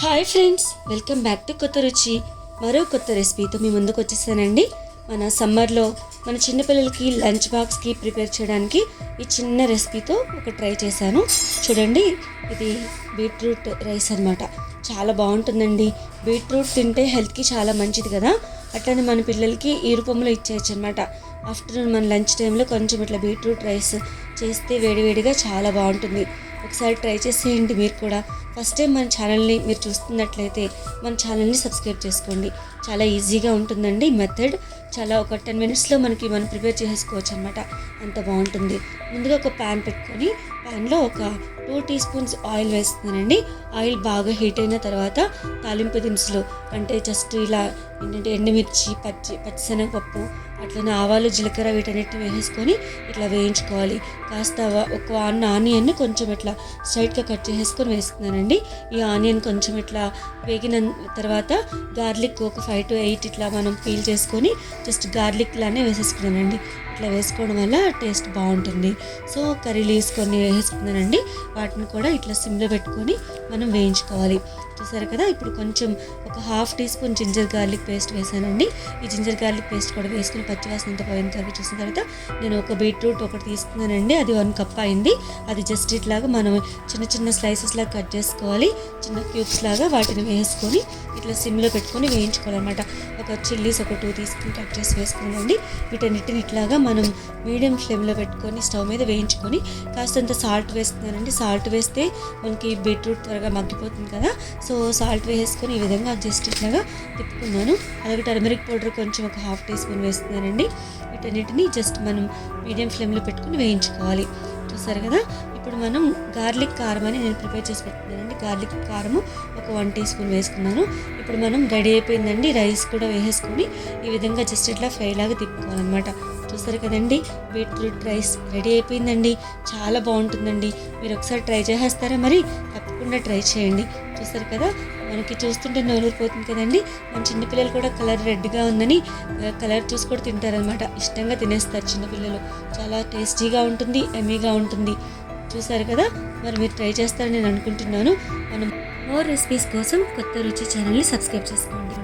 Hi friends, welcome back to కొత్త రుచి. మరో కొత్త రెసిపీతో మీ ముందుకు వచ్చేసానండి. మన సమ్మర్లో మన చిన్నపిల్లలకి లంచ్ బాక్స్కి ప్రిపేర్ చేయడానికి ఈ చిన్న రెసిపీతో ఒక ట్రై చేశాను. చూడండి, ఇది బీట్రూట్ రైస్ అనమాట. చాలా బాగుంటుందండి. బీట్రూట్ తింటే హెల్త్కి చాలా మంచిది కదా. అట్లనే మన పిల్లలకి ఈ రూపంలో ఇచ్చేయచ్చు అనమాట. ఆఫ్టర్నూన్ మన లంచ్ టైంలో కొంచెం ఇట్లా బీట్రూట్ రైస్ చేస్తే వేడివేడిగా చాలా బాగుంటుంది. ఒకసారి ట్రై చేసేయండి మీరు కూడా. ఫస్ట్ టైం మన ఛానల్ని మీరు చూస్తున్నట్లయితే మన ఛానల్ని సబ్స్క్రైబ్ చేసుకోండి. చాలా ఈజీగా ఉంటుందండి మెథడ్. చాలా ఒక 10 మినిట్స్లో మనం ప్రిపేర్ చేసుకోవచ్చు అనమాట. అంత బాగుంటుంది. ముందుగా ఒక ప్యాన్ పెట్టుకొని ప్యాన్లో ఒక 2 టీ స్పూన్స్ ఆయిల్ వేస్తున్నానండి. ఆయిల్ బాగా హీట్ అయిన తర్వాత తాలింపు దినుసులు అంటే జస్ట్ ఇలా ఏంటంటే ఎండుమిర్చి, పచ్చిశనగపప్పు, అట్లనే ఆవాలు, జీలకర్ర వీటన్నిటిని వేసేసుకొని ఇట్లా వేయించుకోవాలి. కాస్త ఒక ఆనియన్ని కొంచెం ఇట్లా స్ట్రైట్గా కట్ చేసేసుకొని వేస్తున్నానండి. ఈ ఆనియన్ కొంచెం ఇట్లా వేగిన తర్వాత గార్లిక్ ఒక 5 to 8 ఇట్లా మనం పీల్ చేసుకొని జస్ట్ గార్లిక్ లానే వేసేసుకున్నానండి. ఇట్లా వేసుకోవడం వల్ల టేస్ట్ బాగుంటుంది. సో కర్రీ లీవ్స్ కొన్ని వేసుకున్నానండి. వాటిని కూడా ఇట్లా సిమ్లో పెట్టుకొని మనం వేయించుకోవాలి. చూసారు కదా. ఇప్పుడు కొంచెం ఒక 1/2 teaspoon ginger garlic paste వేసానండి. ఈ జింజర్ గార్లిక్ పేస్ట్ కూడా వేసుకుని పచ్చివాసన అంతా పోయిన తర్వాత చూసిన తర్వాత నేను ఒక బీట్రూట్ ఒకటి తీసుకున్నానండి. అది 1 కప్ అయింది. అది జస్ట్ ఇట్లాగా మనం చిన్న చిన్న స్లైసెస్ లాగా కట్ చేసుకోవాలి. చిన్న క్యూబ్స్ లాగా వాటిని వేసుకొని ఇట్లా సిమ్లో పెట్టుకొని వేయించుకోవాలన్నమాట. ఒక చిల్లీస్ ఒక 2 తీసుకుని కట్ చేసి వేసుకున్నానండి. వీటన్నిటిని ఇట్లాగా మనం మీడియం ఫ్లేమ్లో పెట్టుకొని స్టవ్ మీద వేయించుకొని కాస్తంత సాల్ట్ వేస్తున్నానండి. సాల్ట్ వేస్తే మనకి బీట్రూట్ త్వరగా మగ్గిపోతుంది కదా. సో సాల్ట్ వేసుకొని ఈ విధంగా జస్ట్ ఇట్లాగా తిప్పుకున్నాను. అలాగే టర్మరిక్ పౌడర్ కొంచెం ఒక 1/2 టీ స్పూన్ వేస్తున్నానండి. వీటన్నిటిని జస్ట్ మనం మీడియం ఫ్లేమ్లో పెట్టుకుని వేయించుకోవాలి. చూసారు కదా. ఇప్పుడు మనం గార్లిక్ కారం అని నేను ప్రిపేర్ చేసి పెట్టుకున్నానండి. గార్లిక్ కారము ఒక 1 టీ స్పూన్ వేసుకున్నాను. ఇప్పుడు మనం రెడీ అయిపోయిందండి. రైస్ కూడా వేసేసుకొని ఈ విధంగా జస్ట్ ఇట్లా ఫ్రై లాగా తిప్పుకోవాలన్నమాట. చూసారు కదండి, బీట్రూట్ రైస్ రెడీ అయిపోయిందండి. చాలా బాగుంటుందండి. మీరు ఒకసారి ట్రై చేసేస్తారా? మరి తప్పకుండా ట్రై చేయండి. చూసారు కదా, మనకి చూస్తుంటే నోరూరిపోతుంది కదండి. మన చిన్నపిల్లలు కూడా కలర్ రెడ్గా ఉందని కలర్ చూసి కూడా తింటారనమాట. ఇష్టంగా తినేస్తారు చిన్నపిల్లలు. చాలా టేస్టీగా ఉంటుంది, ఎమ్మీగా ఉంటుంది. చూసారు కదా. మరి మీరు ట్రై చేస్తారని నేను అనుకుంటున్నాను. మనం మోర్ రెసిపీస్ కోసం కొత్త రుచి ఛానల్ని సబ్స్క్రైబ్ చేసుకోండి.